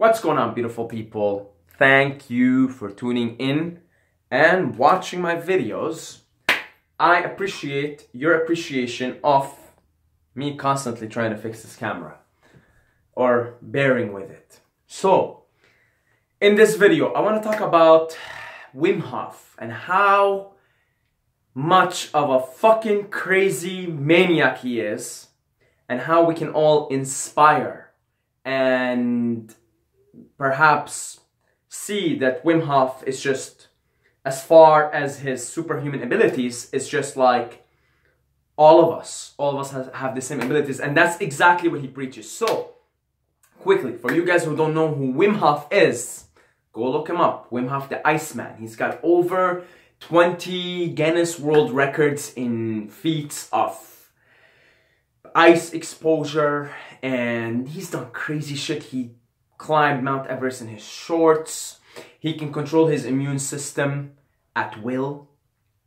What's going on, beautiful people? Thank you for tuning in and watching my videos. I appreciate your appreciation of me constantly trying to fix this camera or bearing with it. So, in this video, I want to talk about Wim Hof and how much of a fucking crazy maniac he is and how we can all inspire and perhaps see that Wim Hof is just, as far as his superhuman abilities, is just like all of us. All of us have the same abilities, and that's exactly what he preaches. So, quickly, for you guys who don't know who Wim Hof is, go look him up. Wim Hof the Iceman. He's got over 20 Guinness World Records in feats of ice exposure, and he's done crazy shit. He climbed Mount Everest in his shorts. He can control his immune system at will,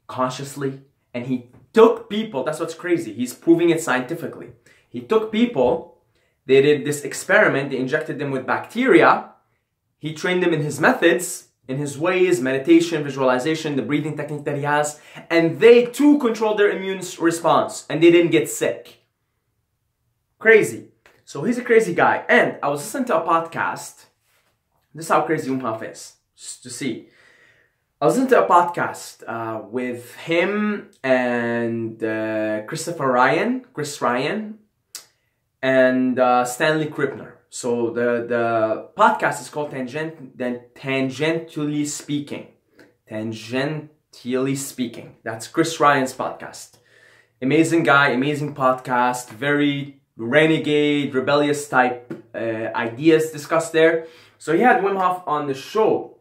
consciously. And he took people, that's what's crazy, he's proving it scientifically. He took people, they did this experiment, they injected them with bacteria, he trained them in his methods, in his ways, meditation, visualization, the breathing technique that he has, and they too controlled their immune response, and they didn't get sick. Crazy. So he's a crazy guy, and I was listening to a podcast. This is how crazy Wim Hof is, just to see. I was listening to a podcast with him and Chris Ryan, and Stanley Krippner. So the podcast is called Tangentially Speaking. Tangentially Speaking. That's Chris Ryan's podcast. Amazing guy, amazing podcast, very renegade, rebellious type ideas discussed there. So he had Wim Hof on the show,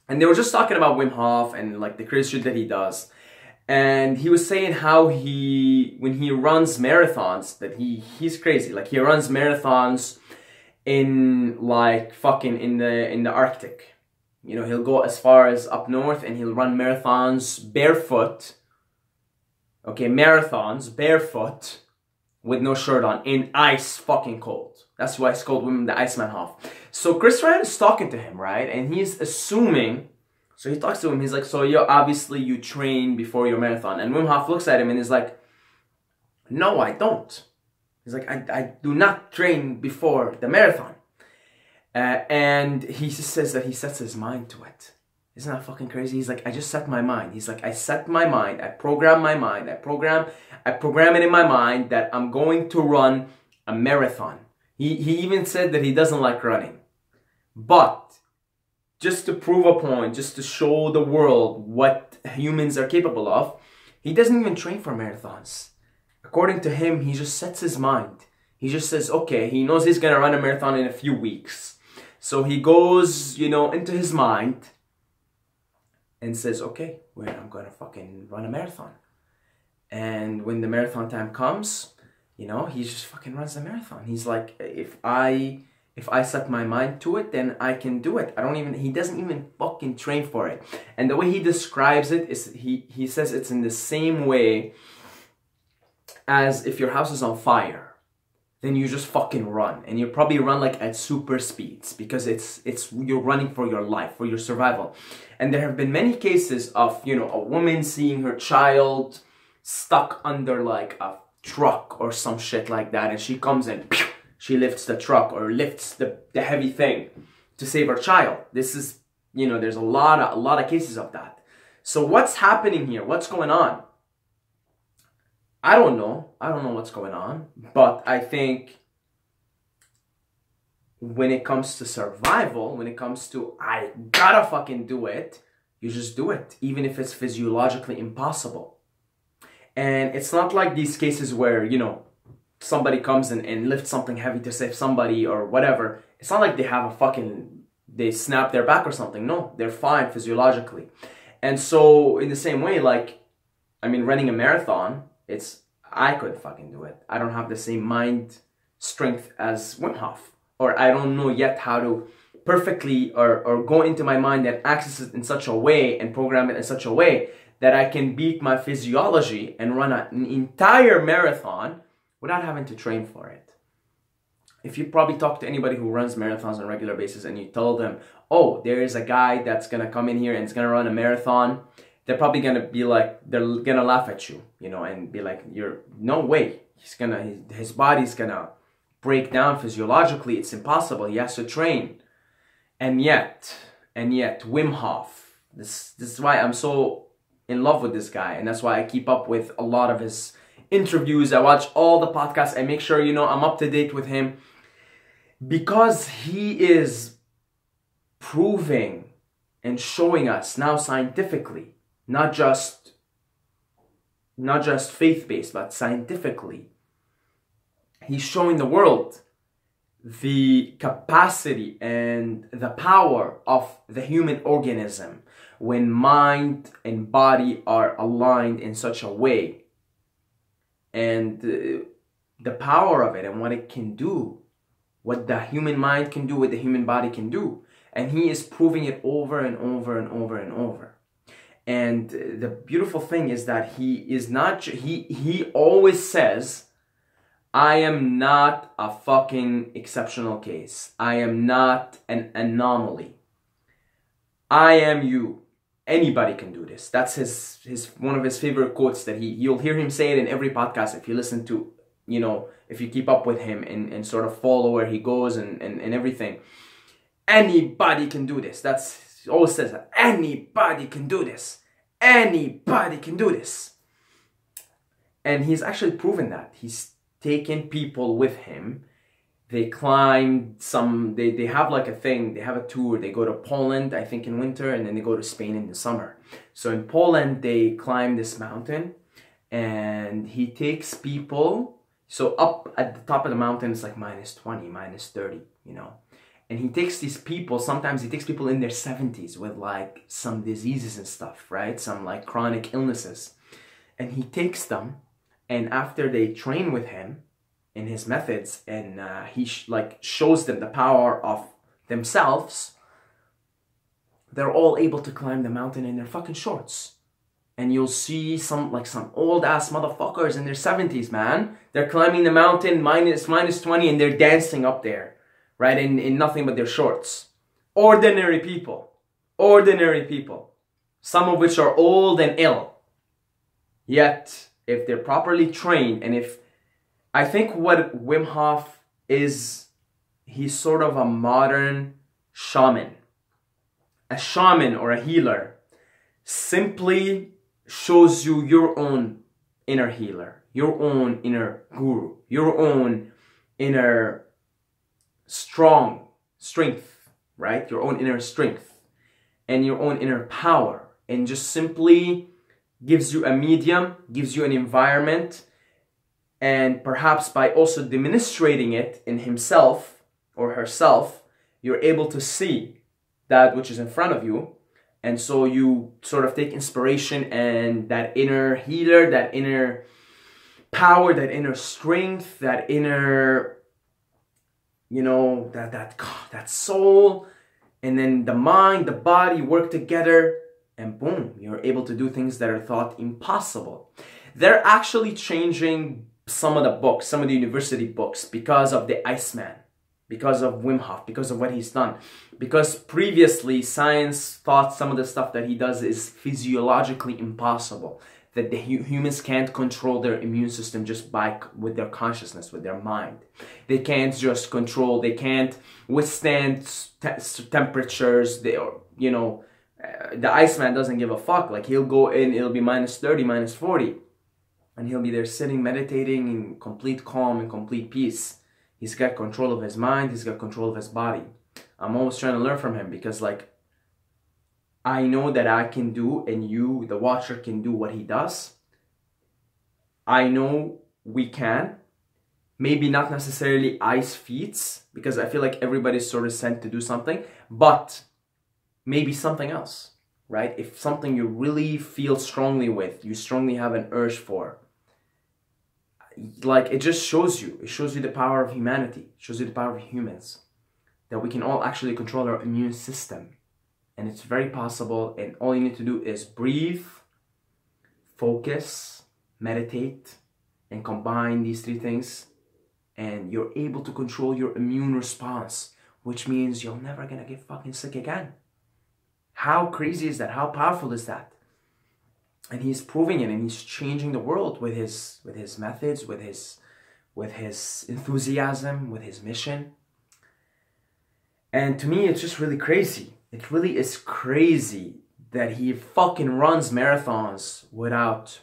and they were just talking about Wim Hof and like the crazy shit that he does. And he was saying how when he runs marathons, that he's crazy. Like he runs marathons in like fucking in the Arctic. You know, he'll go as far as up north and he'll run marathons barefoot. Okay, marathons barefoot, with no shirt on, in ice fucking cold. That's why it's called Wim the Iceman Hof. So Chris Ryan is talking to him, right? And he's assuming, so he talks to him, he's like, so obviously you train before your marathon. And Wim Hof looks at him and is like, no, I don't. He's like, I do not train before the marathon. And he just says that he sets his mind to it. Isn't that fucking crazy? He's like, I just set my mind. He's like, I set my mind. I program my mind. I program it in my mind that I'm going to run a marathon. He even said that he doesn't like running. But just to prove a point, just to show the world what humans are capable of, he doesn't even train for marathons. According to him, he just sets his mind. He just says, okay, he knows he's going to run a marathon in a few weeks. So he goes, you know, into his mind and says, okay, well, I'm going to fucking run a marathon. And when the marathon time comes, you know, he just fucking runs the marathon. He's like, if I set my mind to it, then I can do it. He doesn't even fucking train for it. And the way he describes it is, he says it's in the same way as if your house is on fire. Then you just fucking run, and you probably run like at super speeds because you're running for your life, for your survival. And there have been many cases of, you know, a woman seeing her child stuck under like a truck or some shit like that, and she comes and pew, she lifts the truck or lifts the heavy thing to save her child. This is, you know, there's a lot of cases of that. So what's happening here? What's going on? I don't know what's going on, but I think when it comes to survival, when it comes to I gotta fucking do it, you just do it, even if it's physiologically impossible. And it's not like these cases where, you know, somebody comes and lifts something heavy to save somebody or whatever. It's not like they snap their back or something. No, they're fine physiologically. And so in the same way, like, I mean, running a marathon, I couldn't fucking do it. I don't have the same mind strength as Wim Hof. Or I don't know yet how to perfectly or go into my mind and access it in such a way and program it in such a way that I can beat my physiology and run an entire marathon without having to train for it. if you probably talk to anybody who runs marathons on a regular basis and you tell them, oh, there is a guy that's gonna come in here and is gonna run a marathon, they're probably gonna be like, they're gonna laugh at you, you know, and be like, you're, no way, his body's gonna break down physiologically, it's impossible, he has to train. And yet, Wim Hof, this is why I'm so in love with this guy, and that's why I keep up with a lot of his interviews, I watch all the podcasts, I make sure, you know, I'm up to date with him, because he is proving and showing us now scientifically, not just faith-based, but scientifically, he's showing the world the capacity and the power of the human organism when mind and body are aligned in such a way, and the power of it and what it can do, what the human mind can do, what the human body can do. And he is proving it over and over and over and over. And the beautiful thing is that he is not, he always says, I am not a fucking exceptional case. I am not an anomaly. I am you. Anybody can do this. That's his one of his favorite quotes that you'll hear him say it in every podcast if you listen to, you know, if you keep up with him and sort of follow where he goes and everything. Anybody can do this. He always says that. Anybody can do this. Anybody can do this. And he's actually proven that. He's taken people with him. They climb they have like a thing, they have a tour. They go to Poland, I think in winter, and then they go to Spain in the summer. So in Poland, they climb this mountain, and he takes people, so up at the top of the mountain, it's like -20, -30, you know. And he takes these people, sometimes he takes people in their 70s with like some diseases and stuff, right? Some like chronic illnesses. And he takes them, and after they train with him in his methods, and he shows them the power of themselves, they're all able to climb the mountain in their fucking shorts. And you'll see some old ass motherfuckers in their 70s, man. They're climbing the mountain -20 and they're dancing up there, right? In nothing but their shorts. Ordinary people. Ordinary people. Some of which are old and ill. Yet, if they're properly trained, and I think what Wim Hof is, he's sort of a modern shaman. A shaman or a healer simply shows you your own inner healer, your own inner guru, your own inner strength, right? Your own inner strength and your own inner power, and just simply gives you a medium, gives you an environment, and perhaps by also demonstrating it in himself or herself, you're able to see that which is in front of you. And so you sort of take inspiration, and that inner healer, that inner power, that inner strength, that inner, you know, that soul, and then the mind, the body work together, and boom, you're able to do things that are thought impossible. They're actually changing some of the books, some of the university books, because of the Iceman, because of Wim Hof, because of what he's done. Because previously, science thought some of the stuff that he does is physiologically impossible, that the humans can't control their immune system just with their consciousness, with their mind. They can't just control, they can't withstand temperatures, you know, the Iceman doesn't give a fuck. Like, he'll go in, it'll be -30, -40. And he'll be there sitting, meditating in complete calm and complete peace. He's got control of his mind. He's got control of his body. I'm always trying to learn from him, because like, I know that I can do, and you, the watcher, can do what he does. I know we can. Maybe not necessarily ice feats, because I feel like everybody's sort of sent to do something, but maybe something else, right? If something you really feel strongly with, you strongly have an urge for, like, it just shows you the power of humanity, it shows you the power of humans, that we can all actually control our immune system. And it's very possible, and all you need to do is breathe, focus, meditate, and combine these three things, and you're able to control your immune response, which means you're never gonna get fucking sick again. How crazy is that? How powerful is that? And he's proving it, and he's changing the world with his methods, with his enthusiasm, with his mission. And to me, it's just really crazy. It really is crazy that he fucking runs marathons without...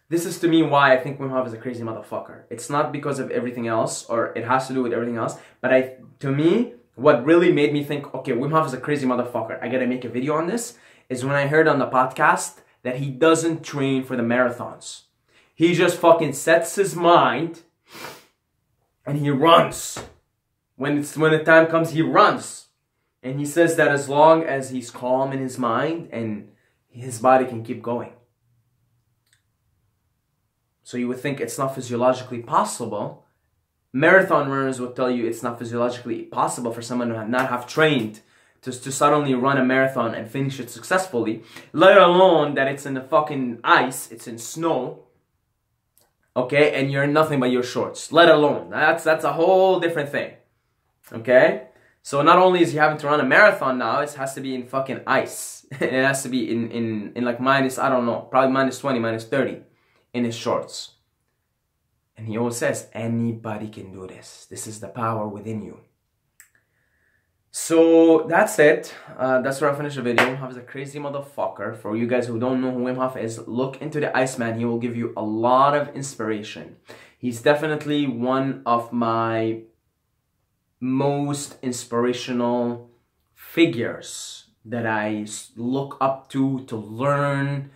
This is to me why I think Wim Hof is a crazy motherfucker. It's not because of everything else, or it has to do with everything else, but to me, what really made me think, okay, Wim Hof is a crazy motherfucker, I gotta make a video on this, is when I heard on the podcast that he doesn't train for the marathons. He just fucking sets his mind and he runs. When the time comes, he runs. And he says that as long as he's calm in his mind and his body can keep going. So you would think it's not physiologically possible. Marathon runners would tell you it's not physiologically possible for someone to not have trained to suddenly run a marathon and finish it successfully, let alone that it's in the fucking ice, it's in snow, okay, and you're in nothing but your shorts, let alone. That's a whole different thing, okay? So not only is he having to run a marathon now, it has to be in fucking ice. It has to be in like minus, I don't know, probably minus 20, minus 30 in his shorts. And he always says, anybody can do this. This is the power within you. So that's it. That's where I finish the video. Wim Hof is a crazy motherfucker. For you guys who don't know who Wim Hof is, look into the Iceman. He will give you a lot of inspiration. He's definitely one of my most inspirational figures that I look up to learn,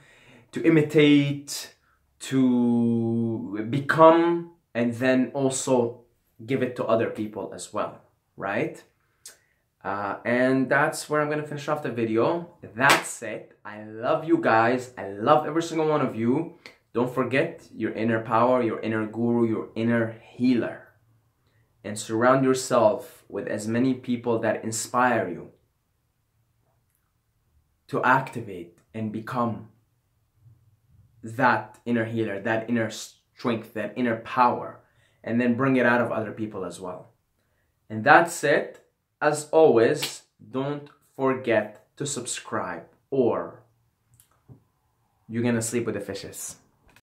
to imitate, to become, and then also give it to other people as well, right? And that's where I'm going to finish off the video. That's it. I love you guys. I love every single one of you. Don't forget your inner power, your inner guru, your inner healer. And surround yourself with as many people that inspire you to activate and become that inner healer, that inner strength, that inner power, and then bring it out of other people as well. And that's it. As always, don't forget to subscribe or you're gonna sleep with the fishes.